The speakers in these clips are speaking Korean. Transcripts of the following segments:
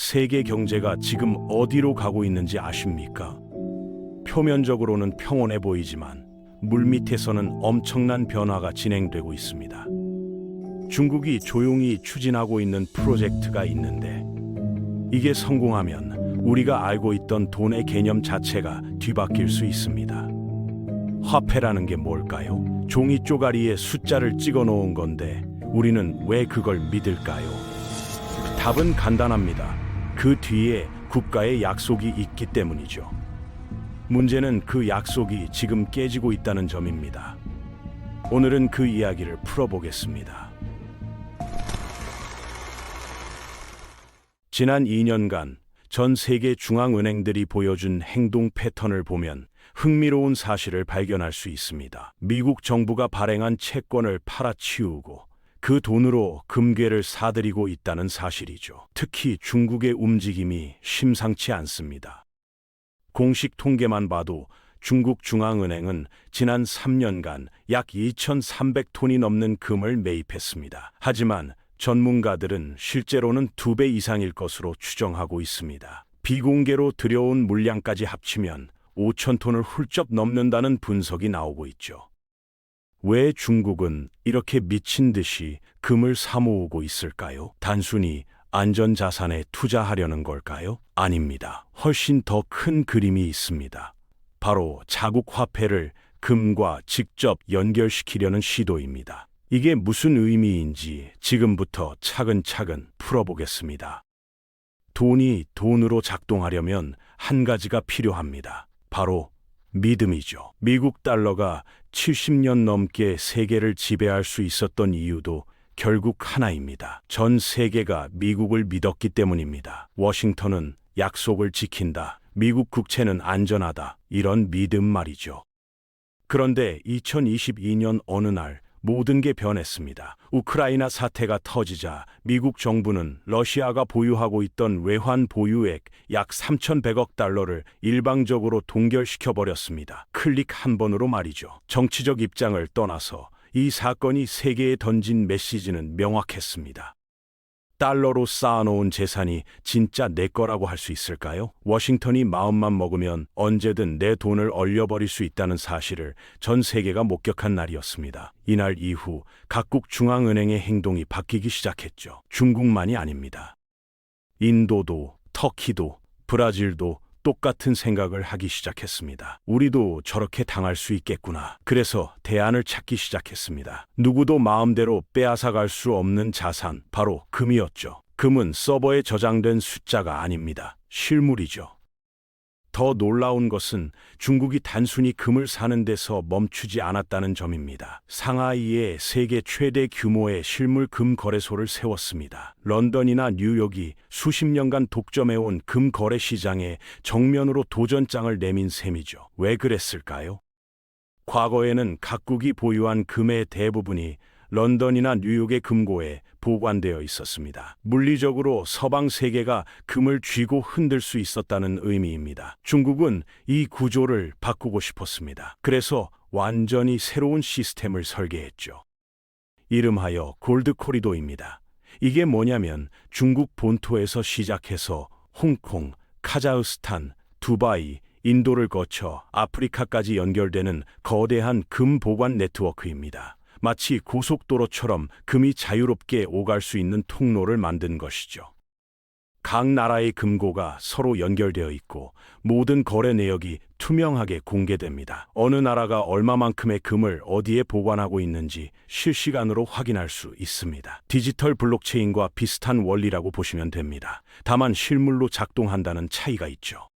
세계 경제가 지금 어디로 가고 있는지 아십니까? 표면적으로는 평온해 보이지만 물밑에서는 엄청난 변화가 진행되고 있습니다. 중국이 조용히 추진하고 있는 프로젝트가 있는데 이게 성공하면 우리가 알고 있던 돈의 개념 자체가 뒤바뀔 수 있습니다. 화폐라는 게 뭘까요? 종이 쪼가리에 숫자를 찍어 놓은 건데 우리는 왜 그걸 믿을까요? 답은 간단합니다. 그 뒤에 국가의 약속이 있기 때문이죠. 문제는 그 약속이 지금 깨지고 있다는 점입니다. 오늘은 그 이야기를 풀어보겠습니다. 지난 2년간 전 세계 중앙은행들이 보여준 행동 패턴을 보면 흥미로운 사실을 발견할 수 있습니다. 미국 정부가 발행한 채권을 팔아치우고 그 돈으로 금괴를 사들이고 있다는 사실이죠. 특히 중국의 움직임이 심상치 않습니다. 공식 통계만 봐도 중국 중앙은행은 지난 3년간 약 2,300톤이 넘는 금을 매입했습니다. 하지만 전문가들은 실제로는 2배 이상일 것으로 추정하고 있습니다. 비공개로 들여온 물량까지 합치면 5,000톤을 훌쩍 넘는다는 분석이 나오고 있죠. 왜 중국은 이렇게 미친 듯이 금을 사모으고 있을까요? 단순히 안전자산에 투자하려는 걸까요? 아닙니다. 훨씬 더 큰 그림이 있습니다. 바로 자국 화폐를 금과 직접 연결시키려는 시도입니다. 이게 무슨 의미인지 지금부터 차근차근 풀어보겠습니다. 돈이 돈으로 작동하려면 한 가지가 필요합니다. 바로 믿음이죠. 미국 달러가 70년 넘게 세계를 지배할 수 있었던 이유도 결국 하나입니다. 전 세계가 미국을 믿었기 때문입니다. 워싱턴은 약속을 지킨다. 미국 국채는 안전하다. 이런 믿음 말이죠. 그런데 2022년 어느 날 모든 게 변했습니다. 우크라이나 사태가 터지자 미국 정부는 러시아가 보유하고 있던 외환 보유액 약 3,100억 달러를 일방적으로 동결시켜버렸습니다. 클릭 한 번으로 말이죠. 정치적 입장을 떠나서 이 사건이 세계에 던진 메시지는 명확했습니다. 달러로 쌓아놓은 재산이 진짜 내 거라고 할 수 있을까요? 워싱턴이 마음만 먹으면 언제든 내 돈을 얼려버릴 수 있다는 사실을 전 세계가 목격한 날이었습니다. 이날 이후 각국 중앙은행의 행동이 바뀌기 시작했죠. 중국만이 아닙니다. 인도도, 터키도, 브라질도 똑같은 생각을 하기 시작했습니다. 우리도 저렇게 당할 수 있겠구나. 그래서 대안을 찾기 시작했습니다. 누구도 마음대로 빼앗아갈 수 없는 자산, 바로 금이었죠. 금은 서버에 저장된 숫자가 아닙니다. 실물이죠. 더 놀라운 것은 중국이 단순히 금을 사는 데서 멈추지 않았다는 점입니다. 상하이에 세계 최대 규모의 실물 금 거래소를 세웠습니다. 런던이나 뉴욕이 수십 년간 독점해온 금 거래 시장에 정면으로 도전장을 내민 셈이죠. 왜 그랬을까요? 과거에는 각국이 보유한 금의 대부분이 런던이나 뉴욕의 금고에 보관되어 있었습니다. 물리적으로 서방 세계가 금을 쥐고 흔들 수 있었다는 의미입니다. 중국은 이 구조를 바꾸고 싶었습니다. 그래서 완전히 새로운 시스템을 설계했죠. 이름하여 골드 코리도입니다. 이게 뭐냐면 중국 본토에서 시작해서 홍콩, 카자흐스탄, 두바이, 인도를 거쳐 아프리카까지 연결되는 거대한 금 보관 네트워크입니다. 마치 고속도로처럼 금이 자유롭게 오갈 수 있는 통로를 만든 것이죠. 각 나라의 금고가 서로 연결되어 있고 모든 거래 내역이 투명하게 공개됩니다. 어느 나라가 얼마만큼의 금을 어디에 보관하고 있는지 실시간으로 확인할 수 있습니다. 디지털 블록체인과 비슷한 원리라고 보시면 됩니다. 다만 실물로 작동한다는 차이가 있죠.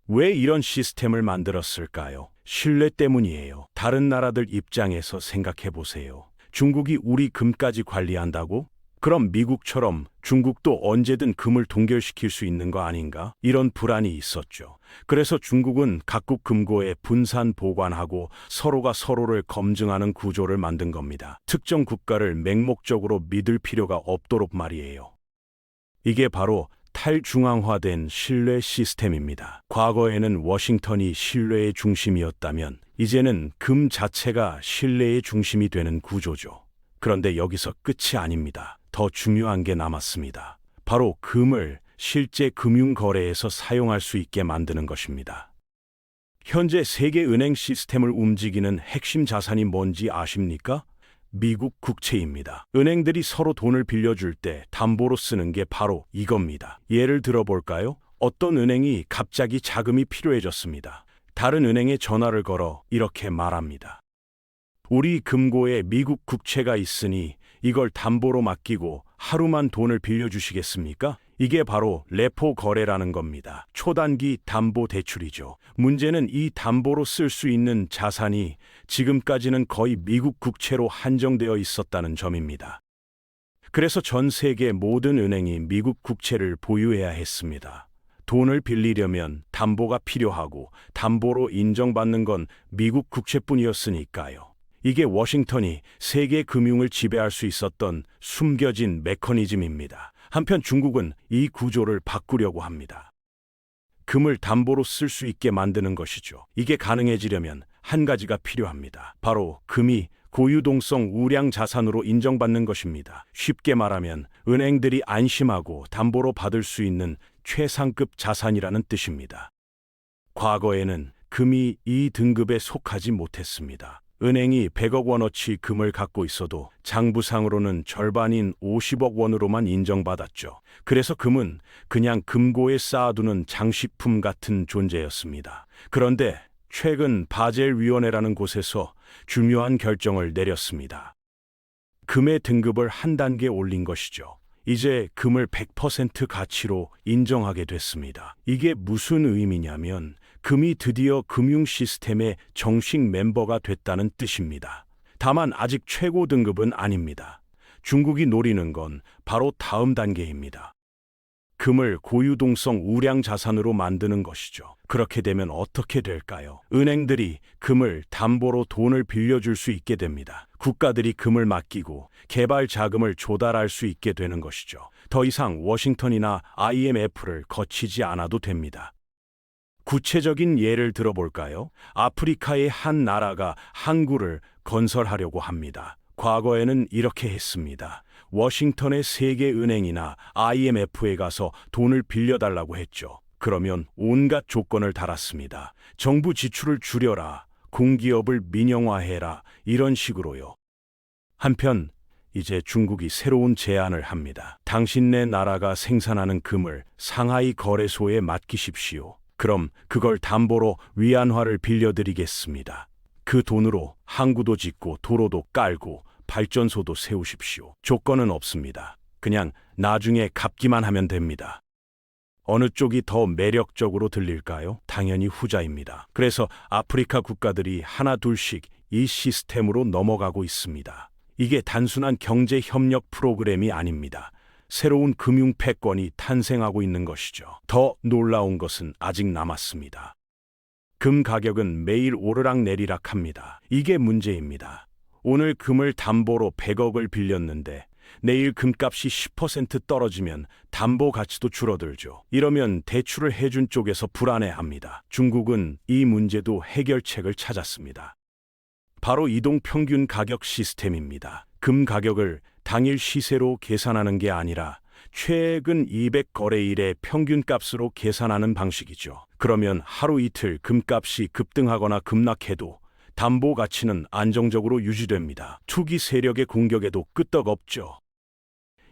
왜 이런 시스템을 만들었을까요? 신뢰 때문이에요. 다른 나라들 입장에서 생각해 보세요. 중국이 우리 금까지 관리한다고? 그럼 미국처럼 중국도 언제든 금을 동결시킬 수 있는 거 아닌가? 이런 불안이 있었죠. 그래서 중국은 각국 금고에 분산 보관하고 서로가 서로를 검증하는 구조를 만든 겁니다. 특정 국가를 맹목적으로 믿을 필요가 없도록 말이에요. 이게 바로 탈중앙화된 신뢰 시스템입니다. 과거에는 워싱턴이 신뢰의 중심이었다면 이제는 금 자체가 신뢰의 중심이 되는 구조죠. 그런데 여기서 끝이 아닙니다. 더 중요한 게 남았습니다. 바로 금을 실제 금융 거래에서 사용할 수 있게 만드는 것입니다. 현재 세계 은행 시스템을 움직이는 핵심 자산이 뭔지 아십니까? 미국 국채입니다. 은행들이 서로 돈을 빌려줄 때 담보로 쓰는 게 바로 이겁니다. 예를 들어볼까요? 어떤 은행이 갑자기 자금이 필요해졌습니다. 다른 은행에 전화를 걸어 이렇게 말합니다. 우리 금고에 미국 국채가 있으니 이걸 담보로 맡기고 하루만 돈을 빌려주시겠습니까? 이게 바로 레포 거래라는 겁니다. 초단기 담보 대출이죠. 문제는 이 담보로 쓸 수 있는 자산이 지금까지는 거의 미국 국채로 한정되어 있었다는 점입니다. 그래서 전 세계 모든 은행이 미국 국채를 보유해야 했습니다. 돈을 빌리려면 담보가 필요하고 담보로 인정받는 건 미국 국채뿐이었으니까요. 이게 워싱턴이 세계 금융을 지배할 수 있었던 숨겨진 메커니즘입니다. 한편 중국은 이 구조를 바꾸려고 합니다. 금을 담보로 쓸 수 있게 만드는 것이죠. 이게 가능해지려면 한 가지가 필요합니다. 바로 금이 고유동성 우량 자산으로 인정받는 것입니다. 쉽게 말하면 은행들이 안심하고 담보로 받을 수 있는 최상급 자산이라는 뜻입니다. 과거에는 금이 이 등급에 속하지 못했습니다. 은행이 100억 원어치 금을 갖고 있어도 장부상으로는 절반인 50억 원으로만 인정받았죠. 그래서 금은 그냥 금고에 쌓아두는 장식품 같은 존재였습니다. 그런데 최근 바젤위원회라는 곳에서 중요한 결정을 내렸습니다. 금의 등급을 한 단계 올린 것이죠. 이제 금을 100% 가치로 인정하게 됐습니다. 이게 무슨 의미냐면 금이 드디어 금융 시스템의 정식 멤버가 됐다는 뜻입니다. 다만 아직 최고 등급은 아닙니다. 중국이 노리는 건 바로 다음 단계입니다. 금을 고유동성 우량 자산으로 만드는 것이죠. 그렇게 되면 어떻게 될까요? 은행들이 금을 담보로 돈을 빌려줄 수 있게 됩니다. 국가들이 금을 맡기고 개발 자금을 조달할 수 있게 되는 것이죠. 더 이상 워싱턴이나 IMF를 거치지 않아도 됩니다. 구체적인 예를 들어볼까요? 아프리카의 한 나라가 항구를 건설하려고 합니다. 과거에는 이렇게 했습니다. 워싱턴의 세계은행이나 IMF에 가서 돈을 빌려달라고 했죠. 그러면 온갖 조건을 달았습니다. 정부 지출을 줄여라, 공기업을 민영화해라, 이런 식으로요. 한편 이제 중국이 새로운 제안을 합니다. 당신네 나라가 생산하는 금을 상하이 거래소에 맡기십시오. 그럼 그걸 담보로 위안화를 빌려드리겠습니다. 그 돈으로 항구도 짓고 도로도 깔고 발전소도 세우십시오. 조건은 없습니다. 그냥 나중에 갚기만 하면 됩니다. 어느 쪽이 더 매력적으로 들릴까요? 당연히 후자입니다. 그래서 아프리카 국가들이 하나 둘씩 이 시스템으로 넘어가고 있습니다. 이게 단순한 경제 협력 프로그램이 아닙니다. 새로운 금융 패권이 탄생하고 있는 것이죠. 더 놀라운 것은 아직 남았습니다. 금 가격은 매일 오르락내리락 합니다. 이게 문제입니다. 오늘 금을 담보로 100억을 빌렸는데 내일 금값이 10% 떨어지면 담보 가치도 줄어들죠. 이러면 대출을 해준 쪽에서 불안해합니다. 중국은 이 문제도 해결책을 찾았습니다. 바로 이동평균 가격 시스템입니다. 금 가격을 당일 시세로 계산하는 게 아니라 최근 200거래일의 평균값으로 계산하는 방식이죠. 그러면 하루 이틀 금값이 급등하거나 급락해도 담보 가치는 안정적으로 유지됩니다. 투기 세력의 공격에도 끄떡없죠.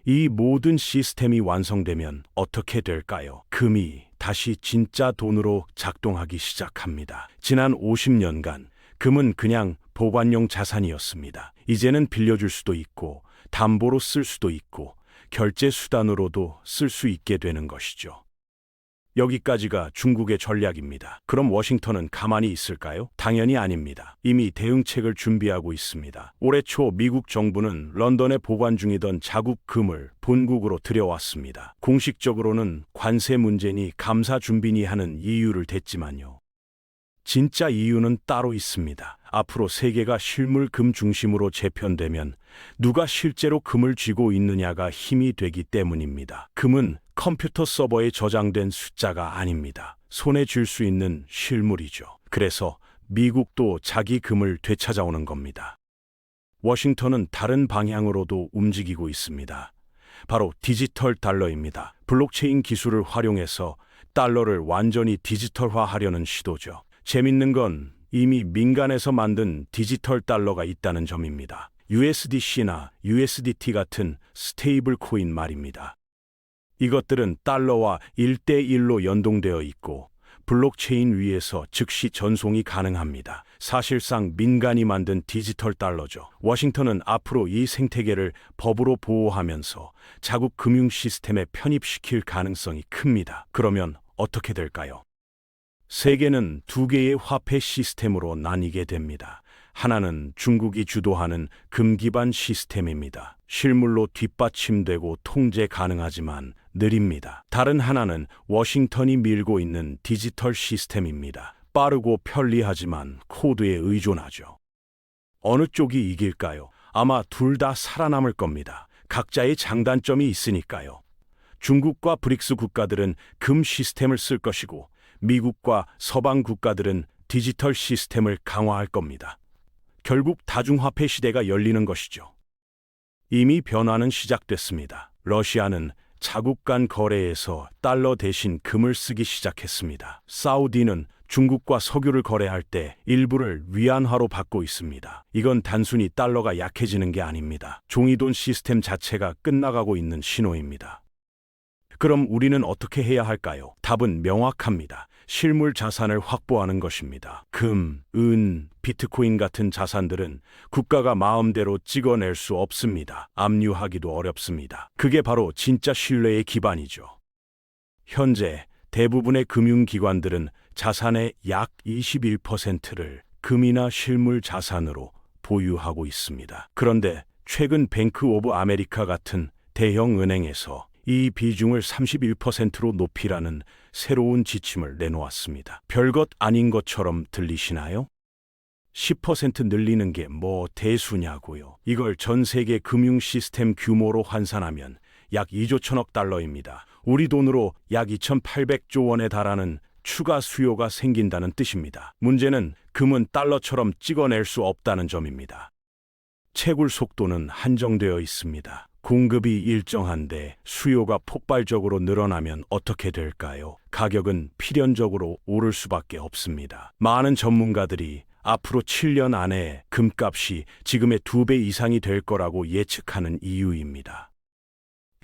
이 모든 시스템이 완성되면 어떻게 될까요? 금이 다시 진짜 돈으로 작동하기 시작합니다. 지난 50년간 금은 그냥 보관용 자산이었습니다. 이제는 빌려줄 수도 있고 담보로 쓸 수도 있고 결제 수단으로도 쓸 수 있게 되는 것이죠. 여기까지가 중국의 전략입니다. 그럼 워싱턴은 가만히 있을까요? 당연히 아닙니다. 이미 대응책을 준비하고 있습니다. 올해 초 미국 정부는 런던에 보관 중이던 자국 금을 본국으로 들여왔습니다. 공식적으로는 관세 문제니 감사 준비니 하는 이유를 댔지만요. 진짜 이유는 따로 있습니다. 앞으로 세계가 실물 금 중심으로 재편되면 누가 실제로 금을 쥐고 있느냐가 힘이 되기 때문입니다. 금은 컴퓨터 서버에 저장된 숫자가 아닙니다. 손에 쥘 수 있는 실물이죠. 그래서 미국도 자기 금을 되찾아오는 겁니다. 워싱턴은 다른 방향으로도 움직이고 있습니다. 바로 디지털 달러입니다. 블록체인 기술을 활용해서 달러를 완전히 디지털화하려는 시도죠. 재밌는 건 이미 민간에서 만든 디지털 달러가 있다는 점입니다. USDC나 USDT 같은 스테이블 코인 말입니다. 이것들은 달러와 1대1로 연동되어 있고 블록체인 위에서 즉시 전송이 가능합니다. 사실상 민간이 만든 디지털 달러죠. 워싱턴은 앞으로 이 생태계를 법으로 보호하면서 자국 금융 시스템에 편입시킬 가능성이 큽니다. 그러면 어떻게 될까요? 세계는 두 개의 화폐 시스템으로 나뉘게 됩니다. 하나는 중국이 주도하는 금 기반 시스템입니다. 실물로 뒷받침되고 통제 가능하지만 느립니다. 다른 하나는 워싱턴이 밀고 있는 디지털 시스템입니다. 빠르고 편리하지만 코드에 의존하죠. 어느 쪽이 이길까요? 아마 둘 다 살아남을 겁니다. 각자의 장단점이 있으니까요. 중국과 브릭스 국가들은 금 시스템을 쓸 것이고 미국과 서방 국가들은 디지털 시스템을 강화할 겁니다. 결국 다중화폐 시대가 열리는 것이죠. 이미 변화는 시작됐습니다. 러시아는 자국 간 거래에서 달러 대신 금을 쓰기 시작했습니다. 사우디는 중국과 석유를 거래할 때 일부를 위안화로 받고 있습니다. 이건 단순히 달러가 약해지는 게 아닙니다. 종이돈 시스템 자체가 끝나가고 있는 신호입니다. 그럼 우리는 어떻게 해야 할까요? 답은 명확합니다. 실물 자산을 확보하는 것입니다. 금, 은, 비트코인 같은 자산들은 국가가 마음대로 찍어낼 수 없습니다. 압류하기도 어렵습니다. 그게 바로 진짜 신뢰의 기반이죠. 현재 대부분의 금융기관들은 자산의 약 21%를 금이나 실물 자산으로 보유하고 있습니다. 그런데 최근 뱅크 오브 아메리카 같은 대형 은행에서 이 비중을 31%로 높이라는 새로운 지침을 내놓았습니다. 별것 아닌 것처럼 들리시나요? 10% 늘리는 게 뭐 대수냐고요. 이걸 전 세계 금융 시스템 규모로 환산하면 약 2조 1천억 달러입니다. 우리 돈으로 약 2,800조 원에 달하는 추가 수요가 생긴다는 뜻입니다. 문제는 금은 달러처럼 찍어낼 수 없다는 점입니다. 채굴 속도는 한정되어 있습니다. 공급이 일정한데 수요가 폭발적으로 늘어나면 어떻게 될까요? 가격은 필연적으로 오를 수밖에 없습니다. 많은 전문가들이 앞으로 7년 안에 금값이 지금의 2배 이상이 될 거라고 예측하는 이유입니다.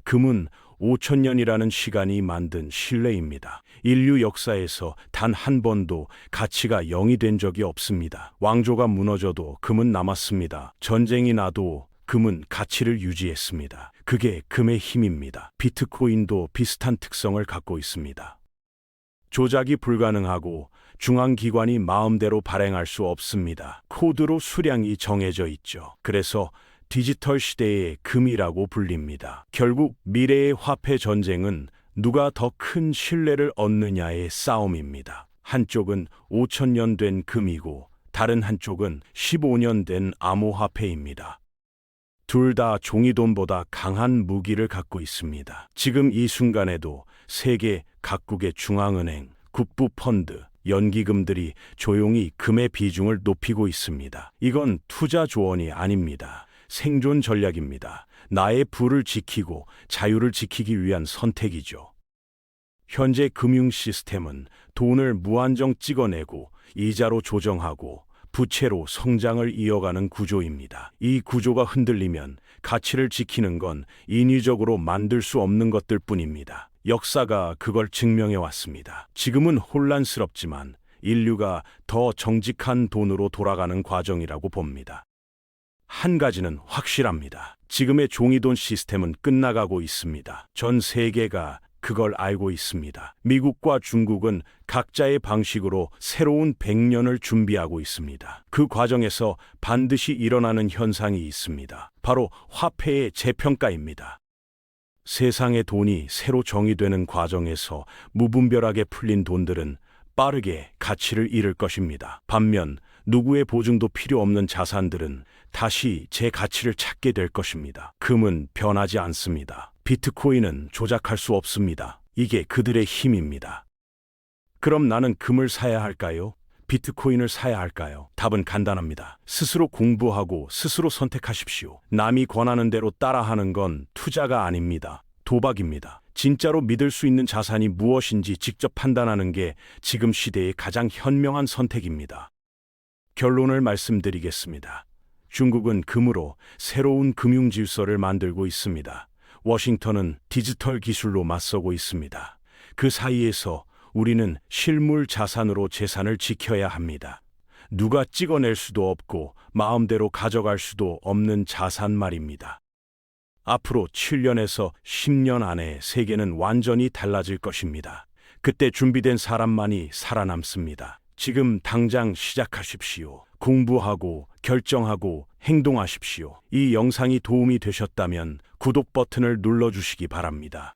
금은 5,000년이라는 시간이 만든 신뢰입니다. 인류 역사에서 단 한 번도 가치가 0이 된 적이 없습니다. 왕조가 무너져도 금은 남았습니다. 전쟁이 나도 금은 가치를 유지했습니다. 그게 금의 힘입니다. 비트코인도 비슷한 특성을 갖고 있습니다. 조작이 불가능하고 중앙기관이 마음대로 발행할 수 없습니다. 코드로 수량이 정해져 있죠. 그래서 디지털 시대의 금이라고 불립니다. 결국 미래의 화폐 전쟁은 누가 더 큰 신뢰를 얻느냐의 싸움입니다. 한쪽은 5,000년 된 금이고 다른 한쪽은 15년 된 암호화폐입니다. 둘 다 종이돈보다 강한 무기를 갖고 있습니다. 지금 이 순간에도 세계 각국의 중앙은행, 국부펀드, 연기금들이 조용히 금의 비중을 높이고 있습니다. 이건 투자 조언이 아닙니다. 생존 전략입니다. 나의 부를 지키고 자유를 지키기 위한 선택이죠. 현재 금융 시스템은 돈을 무한정 찍어내고 이자로 조정하고 부채로 성장을 이어가는 구조입니다. 이 구조가 흔들리면 가치를 지키는 건 인위적으로 만들 수 없는 것들 뿐입니다. 역사가 그걸 증명해 왔습니다. 지금은 혼란스럽지만 인류가 더 정직한 돈으로 돌아가는 과정이라고 봅니다. 한 가지는 확실합니다. 지금의 종이돈 시스템은 끝나가고 있습니다. 전 세계가 그걸 알고 있습니다. 미국과 중국은 각자의 방식으로 새로운 100년을 준비하고 있습니다. 그 과정에서 반드시 일어나는 현상이 있습니다. 바로 화폐의 재평가입니다. 세상의 돈이 새로 정의되는 과정에서 무분별하게 풀린 돈들은 빠르게 가치를 잃을 것입니다. 반면 누구의 보증도 필요 없는 자산들은 다시 제 가치를 찾게 될 것입니다. 금은 변하지 않습니다. 비트코인은 조작할 수 없습니다. 이게 그들의 힘입니다. 그럼 나는 금을 사야 할까요? 비트코인을 사야 할까요? 답은 간단합니다. 스스로 공부하고 스스로 선택하십시오. 남이 권하는 대로 따라하는 건 투자가 아닙니다. 도박입니다. 진짜로 믿을 수 있는 자산이 무엇인지 직접 판단하는 게 지금 시대의 가장 현명한 선택입니다. 결론을 말씀드리겠습니다. 중국은 금으로 새로운 금융 질서를 만들고 있습니다. 워싱턴은 디지털 기술로 맞서고 있습니다. 그 사이에서 우리는 실물 자산으로 재산을 지켜야 합니다. 누가 찍어낼 수도 없고 마음대로 가져갈 수도 없는 자산 말입니다. 앞으로 7년에서 10년 안에 세계는 완전히 달라질 것입니다. 그때 준비된 사람만이 살아남습니다. 지금 당장 시작하십시오. 공부하고 결정하고 행동하십시오. 이 영상이 도움이 되셨다면 구독 버튼을 눌러주시기 바랍니다.